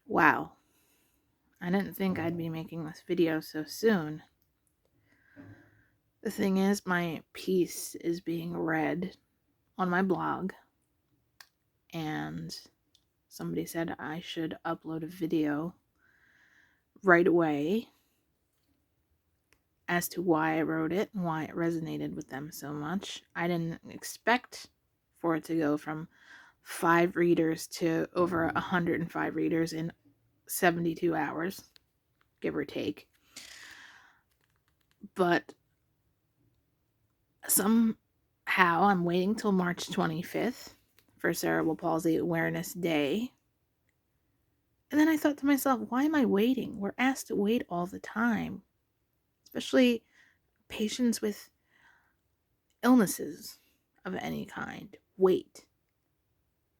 Wow, I didn't think I'd be making this video so soon. The thing is, my piece is being read on my blog, and somebody said I should upload a video right away as to why I wrote it and why it resonated with them so much. I didn't expect for it to go from 5 readers to over 105 readers in 72 hours, give or take. But somehow I'm waiting till March 25th for Cerebral Palsy Awareness Day. And then I thought to myself, why am I waiting? We're asked to wait all the time, especially patients with illnesses of any kind. Wait.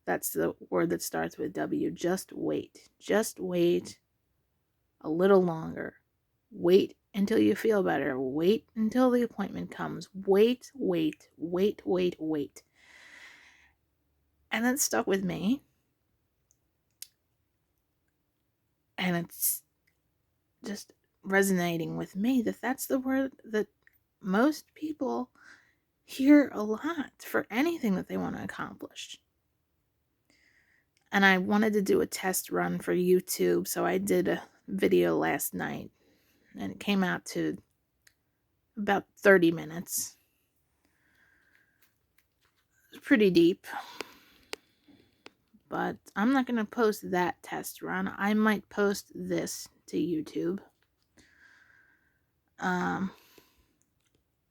That's the word that starts with W. Just wait. Just wait a little longer. Wait until you feel better. Wait until the appointment comes. Wait. And that stuck with me. And it's just resonating with me that that's the word that most people hear a lot for anything that they want to accomplish. And I wanted to do a test run for YouTube, so I did a video last night, and it came out to about 30 minutes. It's pretty deep, but I'm not going to post that test run. I might post this to YouTube.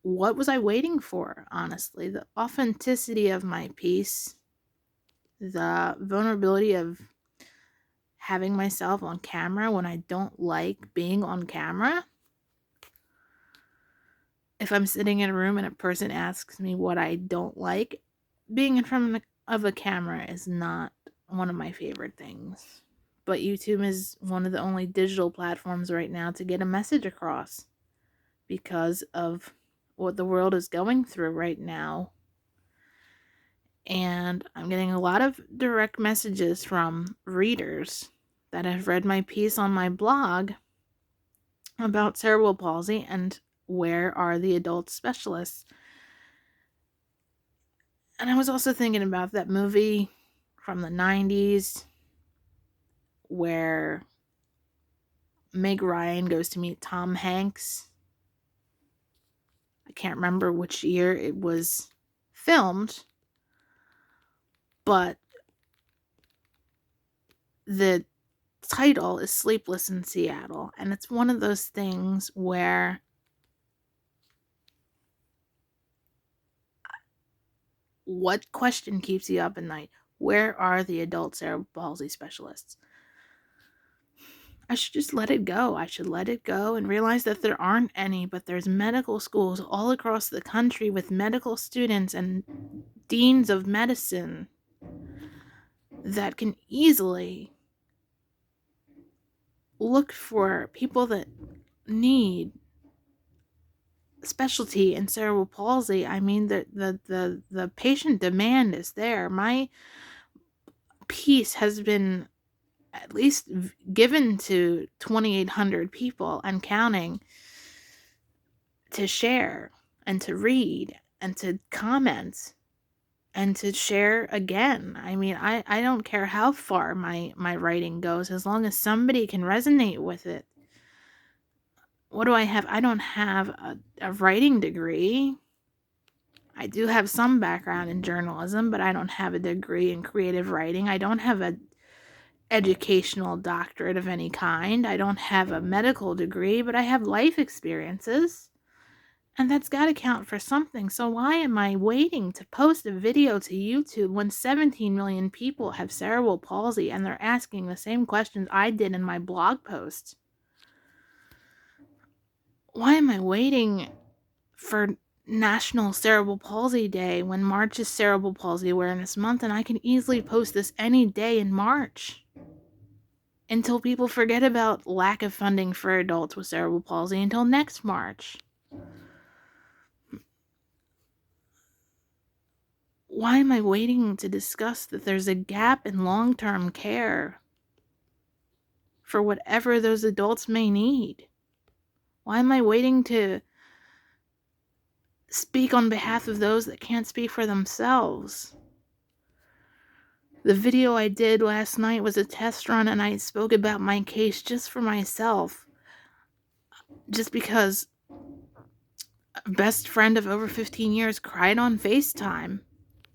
What was I waiting for, honestly? The authenticity of my piece, the vulnerability of having myself on camera when I don't like being on camera. If I'm sitting in a room and a person asks me what I don't like, being in front of a camera is not one of my favorite things. But YouTube is one of the only digital platforms right now to get a message across because of what the world is going through right now. And I'm getting a lot of direct messages from readers that have read my piece on my blog about cerebral palsy and where are the adult specialists. And I was also thinking about that movie from the 90s where Meg Ryan goes to meet Tom Hanks. I can't remember which year it was filmed, but the title is Sleepless in Seattle. And it's one of those things where what question keeps you up at night? Where are the adult cerebral palsy specialists? I should just let it go. I should let it go and realize that there aren't any, but there's medical schools all across the country with medical students and deans of medicine that can easily look for people that need specialty in cerebral palsy. I mean, the patient demand is there. My piece has been at least given to 2,800 people and counting to share and to read and to comment and to share again. I mean, I don't care how far my writing goes as long as somebody can resonate with it. What do I have? I don't have a writing degree. I do have some background in journalism, but I don't have a degree in creative writing. I don't have a educational doctorate of any kind. I don't have a medical degree, but I have life experiences. And that's got to count for something. So why am I waiting to post a video to YouTube when 17 million people have cerebral palsy and they're asking the same questions I did in my blog post? Why am I waiting for National Cerebral Palsy Day when March is Cerebral Palsy Awareness Month and I can easily post this any day in March? Until people forget about lack of funding for adults with cerebral palsy until next March. Why am I waiting to discuss that there's a gap in long-term care for whatever those adults may need? Why am I waiting to speak on behalf of those that can't speak for themselves? The video I did last night was a test run, and I spoke about my case just for myself. Just because a best friend of over 15 years cried on FaceTime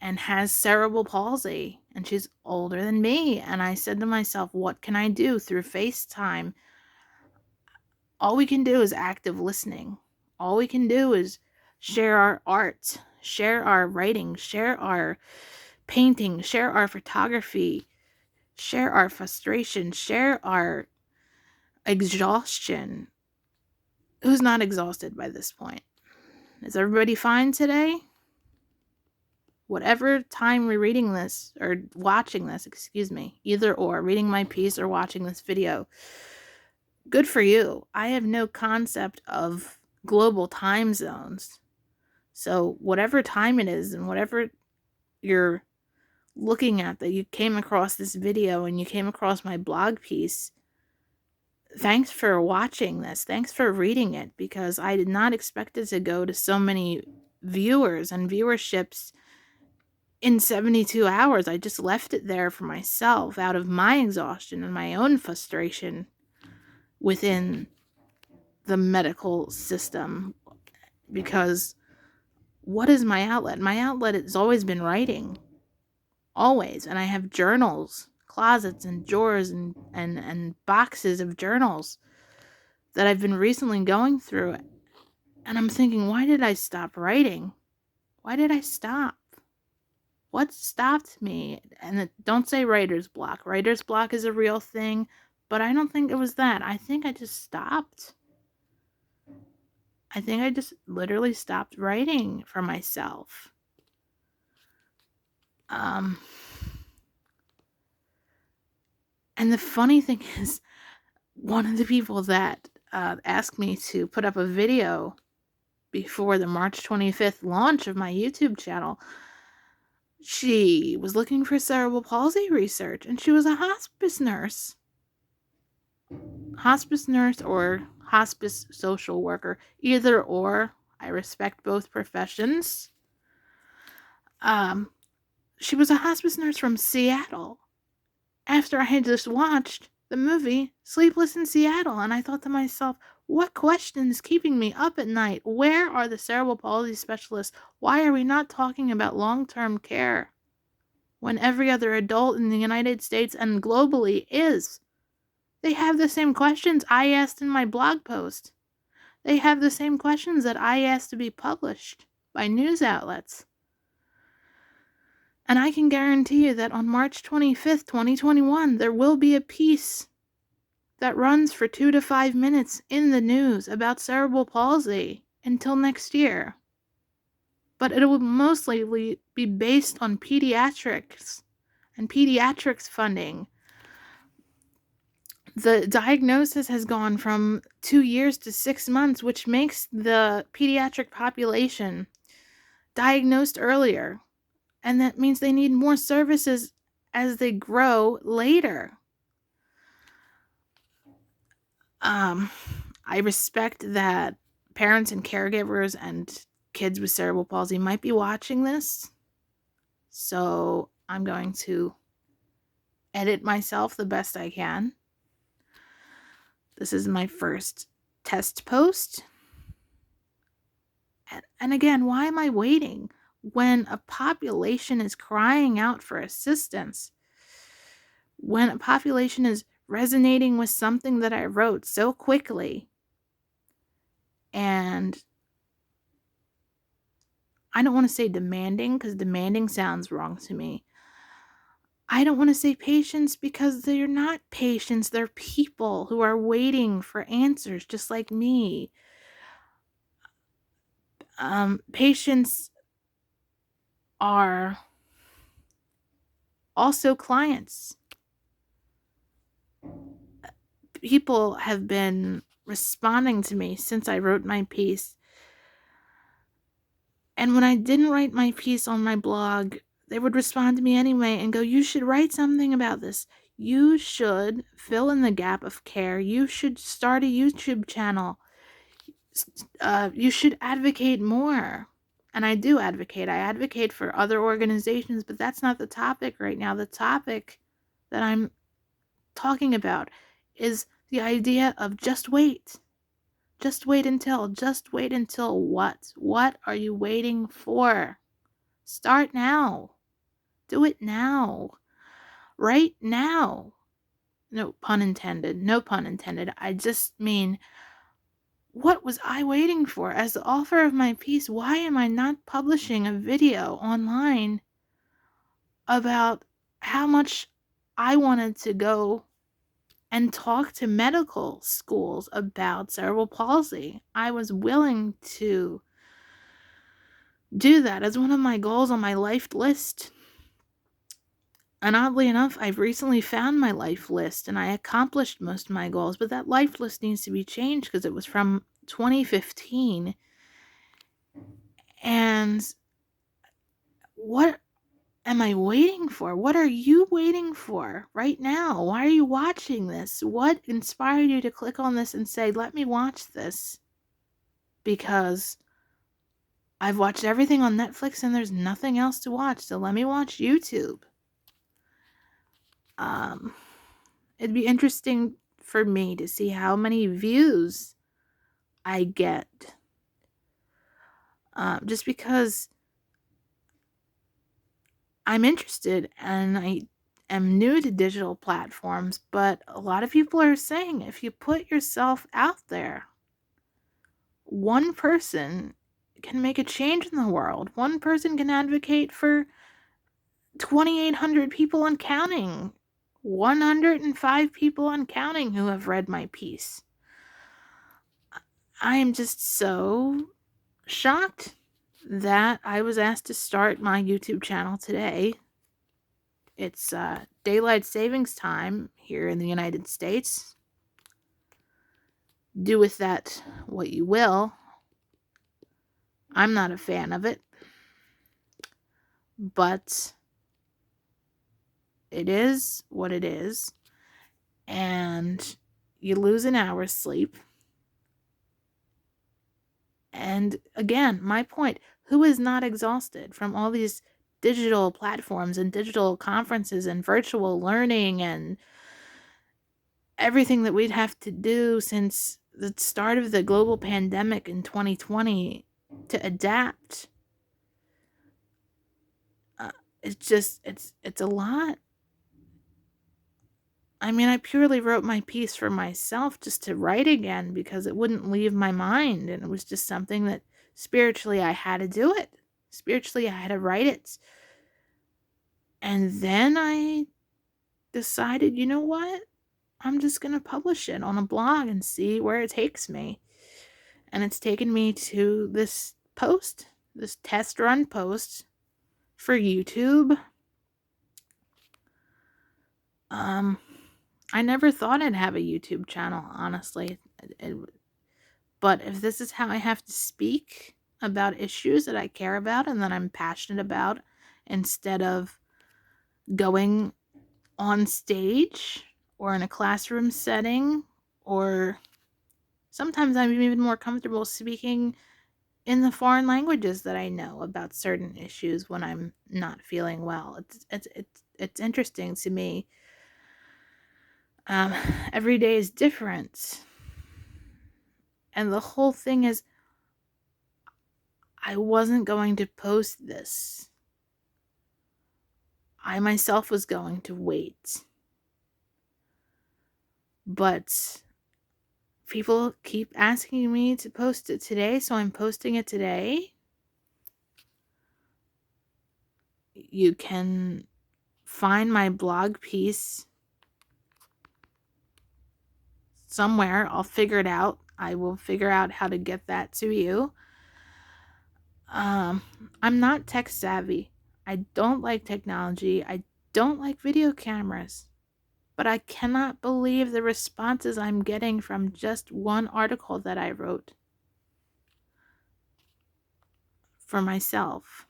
and has cerebral palsy, and she's older than me. And I said to myself, what can I do through FaceTime? All we can do is active listening. All we can do is share our art, share our writing, share our painting, share our photography, share our frustration, share our exhaustion. Who's not exhausted by this point? Is everybody fine today? Whatever time we're reading this, or watching this, either or, reading my piece or watching this video, good for you. I have no concept of global time zones. So whatever time it is and whatever you're looking at, that you came across this video and you came across my blog piece, thanks for watching this. Thanks for reading it, because I did not expect it to go to so many viewers and viewerships in 72 hours. I just left it there for myself out of my exhaustion and my own frustration within the medical system. Because what is my outlet? My outlet has always been writing. Always. And I have journals, closets and drawers and boxes of journals that I've been recently going through. And I'm thinking, why did I stop writing? Why did I stop? What stopped me? And don't say writer's block. Writer's block is a real thing, but I don't think it was that. I think I just stopped. I think I just literally stopped writing for myself. And the funny thing is, one of the people that asked me to put up a video before the March 25th launch of my YouTube channel, she was looking for cerebral palsy research, and she was a hospice nurse. Hospice nurse or hospice social worker, either or. I respect both professions. She was a hospice nurse from Seattle. After I had just watched the movie Sleepless in Seattle, and I thought to myself, what question is keeping me up at night? Where are the cerebral palsy specialists? Why are we not talking about long-term care when every other adult in the United States and globally is? They have the same questions I asked in my blog post. They have the same questions that I asked to be published by news outlets. And I can guarantee you that on March 25th, 2021, there will be a piece that runs for 2 to 5 minutes in the news about cerebral palsy until next year. But it will mostly be based on pediatrics and pediatrics funding. The diagnosis has gone from 2 years to 6 months, which makes the pediatric population diagnosed earlier. And that means they need more services as they grow later. I respect that parents and caregivers and kids with cerebral palsy might be watching this. So I'm going to edit myself the best I can. This is my first test post. And again, why am I waiting when a population is crying out for assistance? When a population is resonating with something that I wrote so quickly. And I don't want to say demanding, because demanding sounds wrong to me. I don't want to say patients, because they're not patients. They're people who are waiting for answers, just like me. Patients are also clients. People have been responding to me since I wrote my piece. And when I didn't write my piece on my blog, they would respond to me anyway and go, you should write something about this. You should fill in the gap of care. You should start a YouTube channel. You should advocate more. And I do advocate. I advocate for other organizations, but that's not the topic right now. The topic that I'm talking about is the idea of just wait. Just wait until what? What are you waiting for? Start now. Do it now. Right now. No pun intended. No pun intended. I just mean, what was I waiting for? As the author of my piece, why am I not publishing a video online about how much I wanted to go and talk to medical schools about cerebral palsy? I was willing to do that as one of my goals on my life list. And oddly enough, I've recently found my life list and I accomplished most of my goals, but that life list needs to be changed because it was from 2015. And what am I waiting for? What are you waiting for right now? Why are you watching this? What inspired you to click on this and say, let me watch this? Because I've watched everything on Netflix and there's nothing else to watch, so let me watch YouTube. It'd be interesting for me to see how many views I get. Just because I'm interested and I am new to digital platforms, but a lot of people are saying if you put yourself out there, one person can make a change in the world. One person can advocate for 2,800 people and counting. 105 people and counting who have read my piece. I am just so shocked that I was asked to start my YouTube channel today. It's daylight savings time here in the United States. Do with that what you will. I'm not a fan of it, but it is what it is, and you lose an hour's sleep. And again, my point, who is not exhausted from all these digital platforms and digital conferences and virtual learning and everything that we'd have to do since the start of the global pandemic in 2020 to adapt? It's a lot. I mean, I purely wrote my piece for myself just to write again because it wouldn't leave my mind. And it was just something that spiritually I had to do it. Spiritually, I had to write it. And then I decided, you know what? I'm just going to publish it on a blog and see where it takes me. And it's taken me to this post, this test run post for YouTube. I never thought I'd have a YouTube channel, honestly. But if this is how I have to speak about issues that I care about and that I'm passionate about, instead of going on stage or in a classroom setting, or sometimes I'm even more comfortable speaking in the foreign languages that I know about certain issues when I'm not feeling well. It's interesting to me. Every day is different. And the whole thing is, I wasn't going to post this. I myself was going to wait. But people keep asking me to post it today, so I'm posting it today. You can find my blog piece somewhere. I'll figure it out. I will figure out how to get that to you. I'm not tech savvy. I don't like technology. I don't like video cameras. But I cannot believe the responses I'm getting from just one article that I wrote for myself.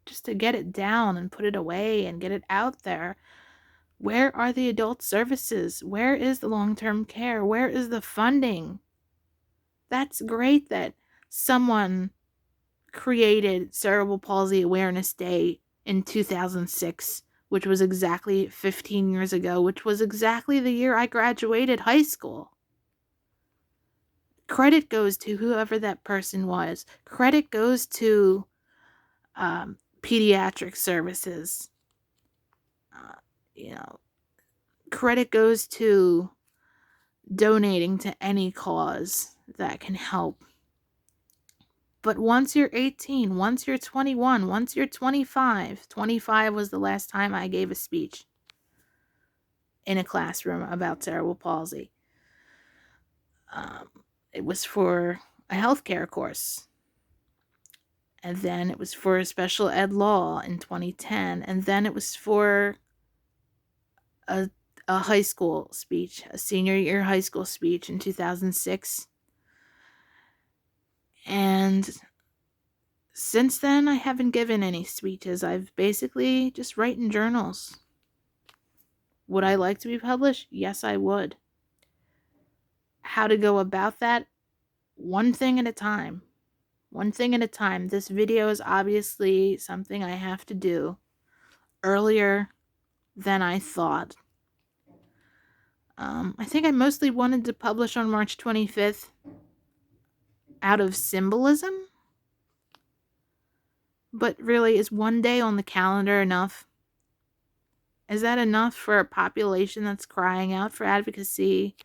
just to get it down and put it away and get it out there. Where are the adult services? Where is the long-term care? Where is the funding? That's great that someone created Cerebral Palsy Awareness Day in 2006, which was exactly 15 years ago, which was exactly the year I graduated high school. Credit goes to whoever that person was. Credit goes to pediatric services. Credit goes to donating to any cause that can help. But once you're 18, once you're 21, once you're 25 was the last time I gave a speech in a classroom about cerebral palsy. It was for a healthcare course. And then it was for a special ed law in 2010. And then it was for a high school speech, a senior year high school speech in 2006. And since then, I haven't given any speeches. I've basically just written journals. Would I like to be published? Yes, I would. How to go about that? One thing at a time. One thing at a time. This video is obviously something I have to do earlier than I thought. I think I mostly wanted to publish on March 25th out of symbolism. But really, is one day on the calendar enough? Is that enough for a population that's crying out for advocacy,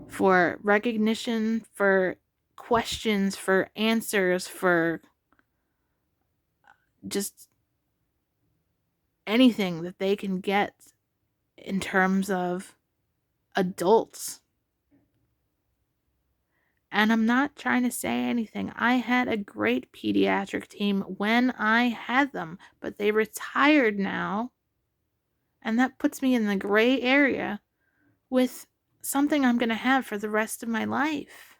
for recognition, for questions, for answers, for just anything that they can get in terms of adults? And I'm not trying to say anything. I had a great pediatric team when I had them, but they retired now. And that puts me in the gray area with something I'm going to have for the rest of my life.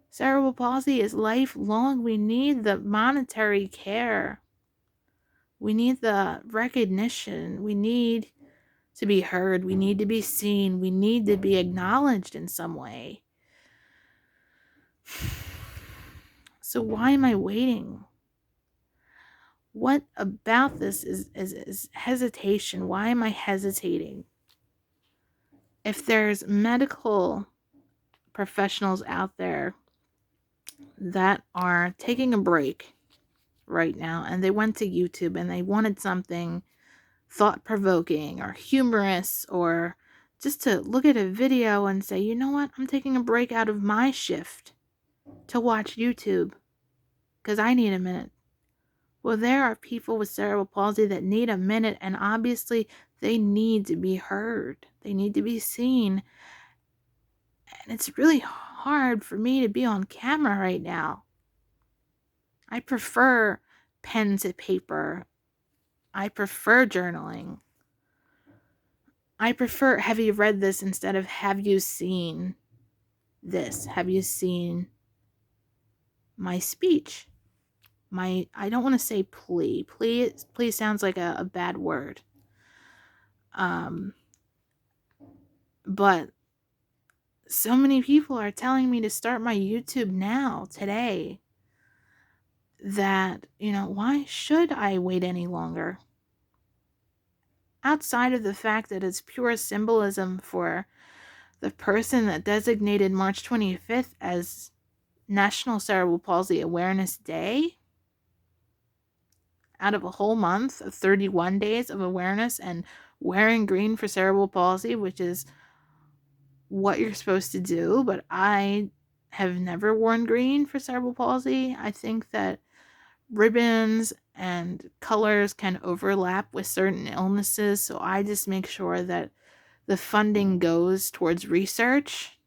Cerebral palsy is lifelong. We need the monetary care. We need the recognition. We need to be heard. We need to be seen. We need to be acknowledged in some way. So why am I waiting? What about this is hesitation? Why am I hesitating? If there's medical professionals out there that are taking a break right now and they went to YouTube and they wanted something thought-provoking or humorous, or just to look at a video and say, you know what, I'm taking a break out of my shift to watch YouTube because I need a minute. Well, there are people with cerebral palsy that need a minute, and obviously they need to be heard. They need to be seen. And it's really hard for me to be on camera right now. I prefer pen to paper. I prefer journaling. I prefer, have you read this, instead of have you seen this? Have you seen my speech? I don't want to say plea. Plea sounds like a bad word. But so many people are telling me to start my YouTube now, today, that, why should I wait any longer? Outside of the fact that it's pure symbolism for the person that designated March 25th as National Cerebral Palsy Awareness Day, out of a whole month of 31 days of awareness and wearing green for cerebral palsy, which is what you're supposed to do, but I have never worn green for cerebral palsy. I think that ribbons and colors can overlap with certain illnesses, so I just make sure that the funding goes towards research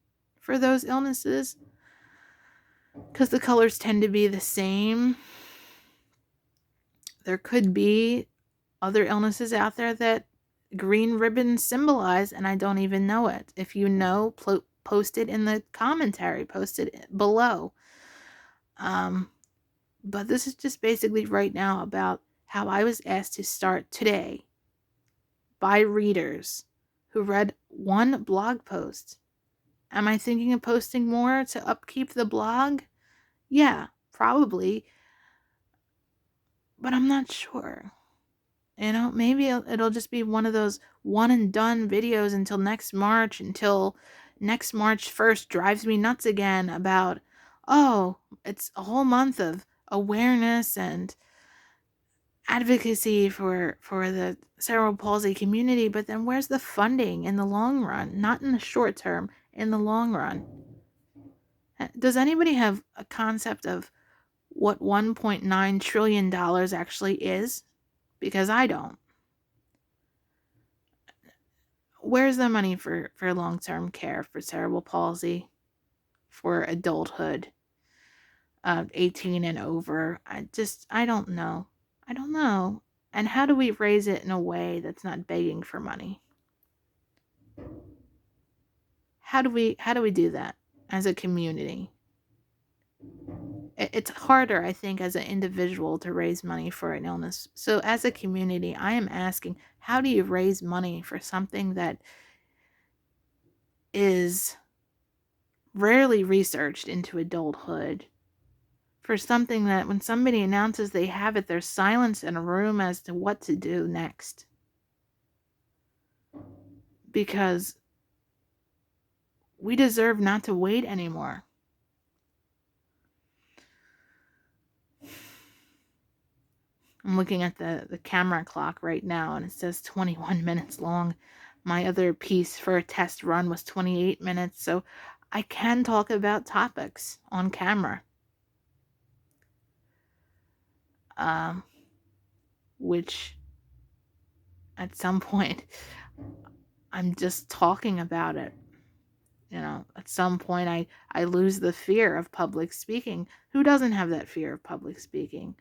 for those illnesses, because the colors tend to be the same. There could be other illnesses out there that green ribbons symbolize, and I don't even know it. If you know, post it in the commentary, post it below. But this is just basically right now about how I was asked to start today by readers who read one blog post. Am I thinking of posting more to upkeep the blog? Yeah, probably, but I'm not sure. Maybe it'll just be one of those one and done videos until next March, until next March 1st drives me nuts again about, oh, it's a whole month of awareness and advocacy for the cerebral palsy community, but then where's the funding in the long run? Not in the short term, in the long run. Does anybody have a concept of what $1.9 trillion actually is? Because I don't. Where's the money for long-term care for cerebral palsy, for adulthood, 18 and over? I don't know. I don't know. And how do we raise it in a way that's not begging for money? How do we do that as a community? It's harder, I think, as an individual to raise money for an illness. So as a community, I am asking, how do you raise money for something that is rarely researched into adulthood? For something that when somebody announces they have it, there's silence in a room as to what to do next. Because we deserve not to wait anymore. I'm looking at the camera clock right now, and it says 21 minutes long. My other piece for a test run was 28 minutes, so I can talk about topics on camera. Which at some point, I'm just talking about it. At some point, I lose the fear of public speaking. Who doesn't have that fear of public speaking?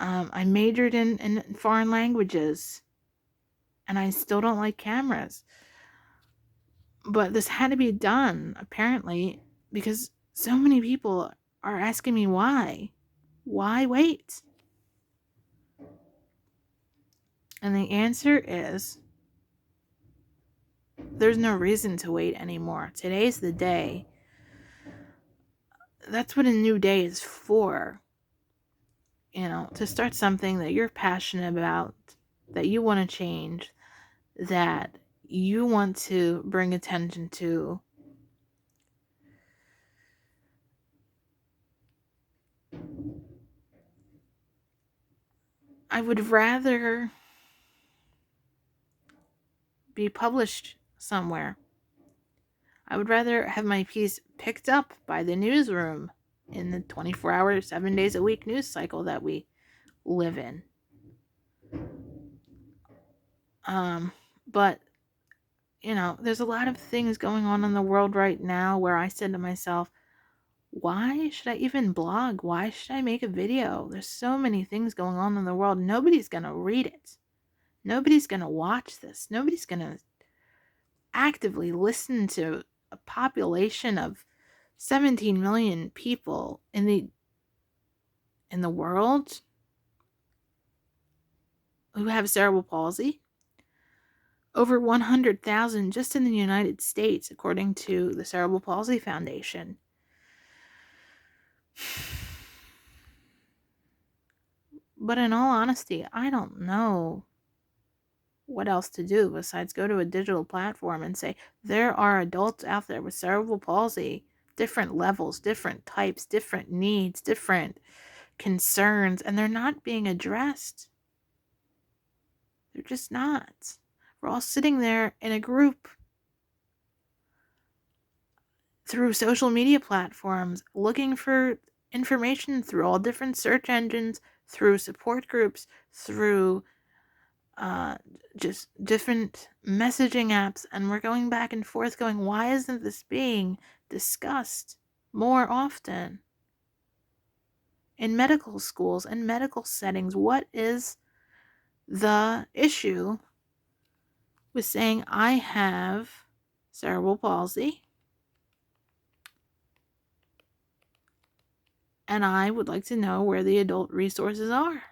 I majored in foreign languages, and I still don't like cameras. But this had to be done, apparently, because so many people are asking me why. Why wait? And the answer is there's no reason to wait anymore. Today's the day. That's what a new day is for. To start something that you're passionate about, that you want to change, that you want to bring attention to. I would rather be published somewhere. I would rather have my piece picked up by the newsroom in the 24-hour, 7 days a week news cycle that we live in. But, there's a lot of things going on in the world right now where I said to myself, why should I even blog? Why should I make a video? There's so many things going on in the world. Nobody's going to read it. Nobody's going to watch this. Nobody's going to actively listen to a population of 17 million people in the world who have cerebral palsy. Over 100,000 just in the United States, according to the Cerebral Palsy Foundation. But in all honesty, I don't know what else to do besides go to a digital platform and say, there are adults out there with cerebral palsy, different levels, different types, different needs, different concerns, and they're not being addressed. They're just not. We're all sitting there in a group through social media platforms looking for information through all different search engines, through support groups, through just different messaging apps, and we're going back and forth going, why isn't this being discussed more often in medical schools and medical settings? What is the issue with saying I have cerebral palsy And I would like to know where the adult resources are.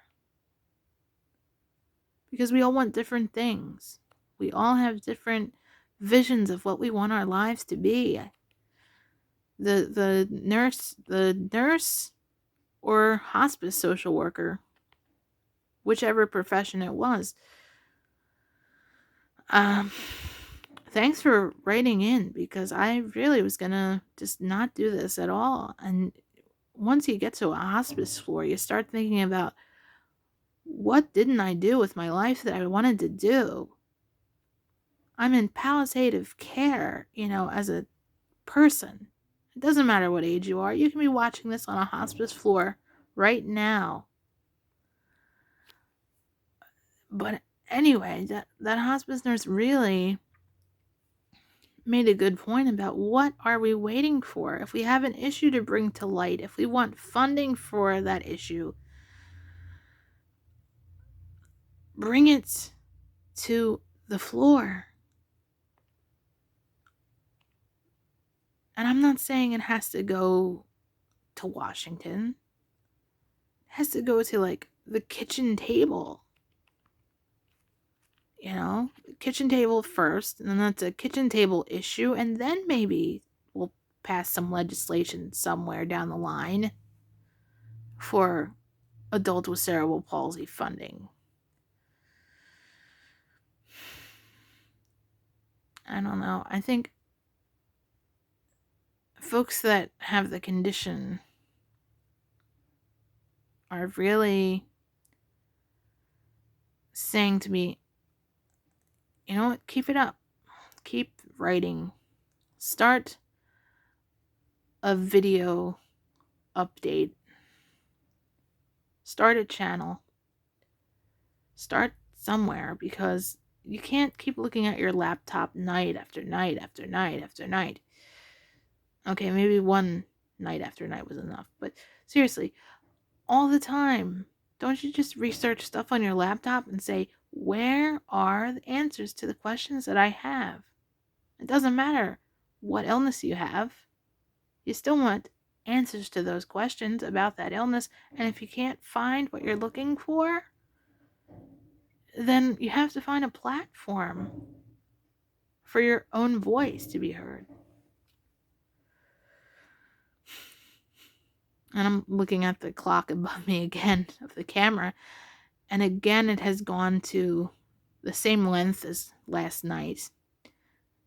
Because we all want different things. We all have different visions of what we want our lives to be. The nurse or hospice social worker, whichever profession it was. Thanks for writing in, because I really was gonna just not do this at all. And once you get to a hospice floor, you start thinking about, what didn't I do with my life that I wanted to do? I'm in palliative care, as a person. It doesn't matter what age you are. You can be watching this on a hospice floor right now. But anyway, that hospice nurse really made a good point about, what are we waiting for? If we have an issue to bring to light, if we want funding for that issue, bring it to the floor. And I'm not saying it has to go to Washington. It has to go to, like, the kitchen table. Kitchen table first, and then that's a kitchen table issue, and then maybe we'll pass some legislation somewhere down the line for adults with cerebral palsy funding. I don't know. I think folks that have the condition are really saying to me, you know what, keep it up. Keep writing. Start a video update. Start a channel. Start somewhere, because you can't keep looking at your laptop night after night after night after night. Okay, maybe one night after night was enough, but seriously, all the time. Don't you just research stuff on your laptop and say, where are the answers to the questions that I have? It doesn't matter what illness you have. You still want answers to those questions about that illness. And if you can't find what you're looking for, then you have to find a platform for your own voice to be heard. And I'm looking at the clock above me again of the camera, and again it has gone to the same length as last night,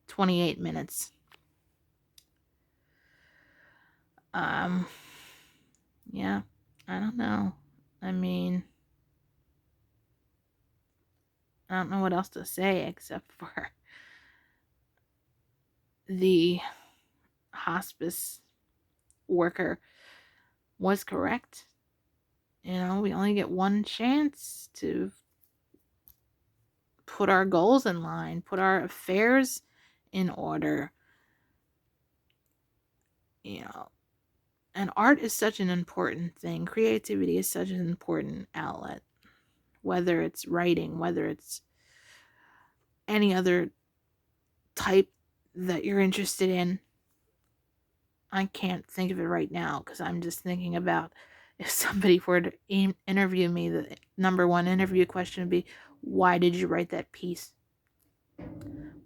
28 minutes. Yeah, I don't know. I mean, I don't know what else to say except for the hospice worker was correct. We only get one chance to put our goals in line, put our affairs in order. And art is such an important thing. Creativity is such an important outlet. Whether it's writing, whether it's any other type that you're interested in. I can't think of it right now, because I'm just thinking about, if somebody were to interview me, the number one interview question would be, why did you write that piece?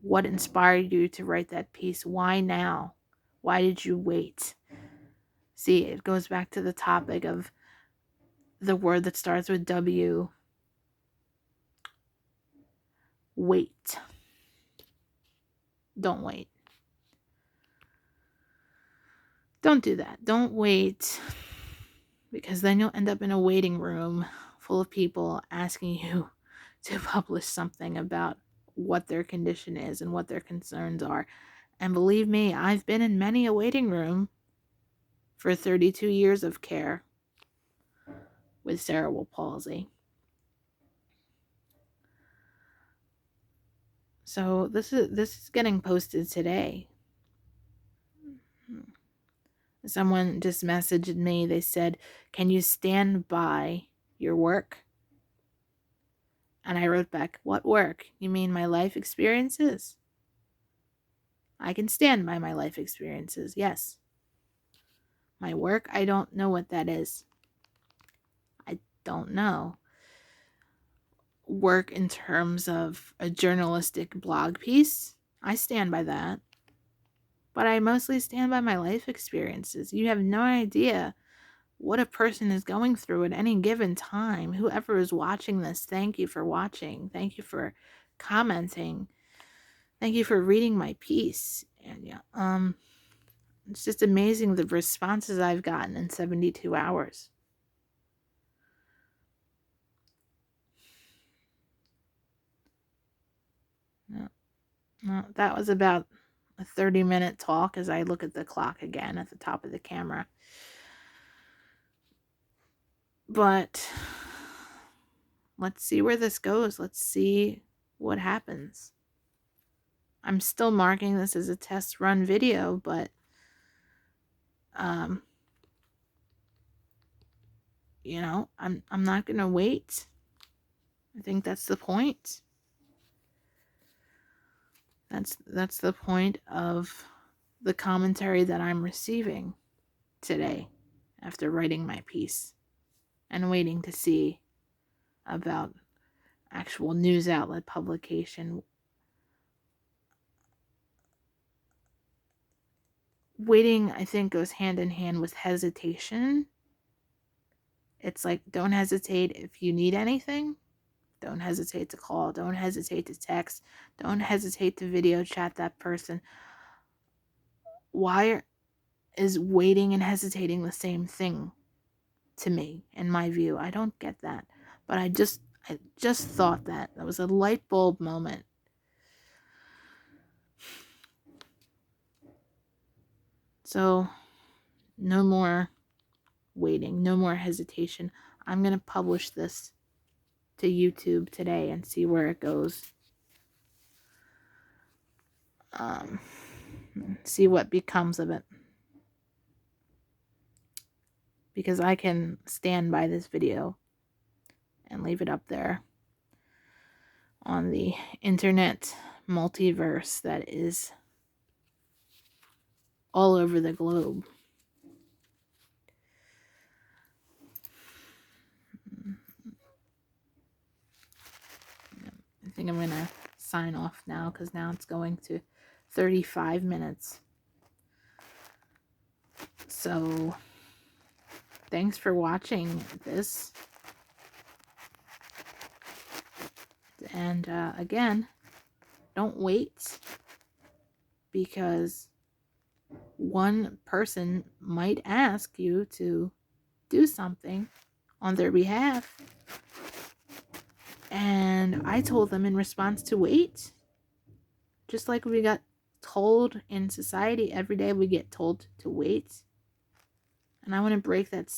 What inspired you to write that piece? Why now? Why did you wait? See, it goes back to the topic of the word that starts with W. Wait. Don't wait. Don't do that. Don't wait, because then you'll end up in a waiting room full of people asking you to publish something about what their condition is and what their concerns are. And believe me, I've been in many a waiting room for 32 years of care with cerebral palsy. So this is getting posted today. Someone just messaged me. They said, "Can you stand by your work?" And I wrote back, "What work? You mean my life experiences?" I can stand by my life experiences, yes. My work, I don't know what that is. I don't know. Work in terms of a journalistic blog piece, I stand by that. But I mostly stand by my life experiences. You have no idea what a person is going through at any given time. Whoever is watching this, thank you for watching. Thank you for commenting. Thank you for reading my piece. And yeah, it's just amazing the responses I've gotten in 72 hours. No, that was about a 30-minute talk as I look at the clock again at the top of the camera. But let's see where this goes. Let's see what happens. I'm still marking this as a test run video, but you know, I'm not going to wait. I think that's the point. That's the point of the commentary that I'm receiving today after writing my piece and waiting to see about actual news outlet publication. Waiting, I think, goes hand in hand with hesitation. It's like, don't hesitate if you need anything. Don't hesitate to call. Don't hesitate to text. Don't hesitate to video chat that person. Why is waiting and hesitating the same thing to me, in my view? I don't get that. But I just thought that was a light bulb moment. So no more waiting, no more hesitation. I'm going to publish this to YouTube today and see where it goes. See what becomes of it. Because I can stand by this video and leave it up there on the internet multiverse that is all over the globe. I think I'm going to sign off now because now it's going to 35 minutes. So, thanks for watching this. And again, don't wait, because one person might ask you to do something on their behalf. And I told them in response to wait. Just like we got told in society every day, we get told to wait. And I want to break that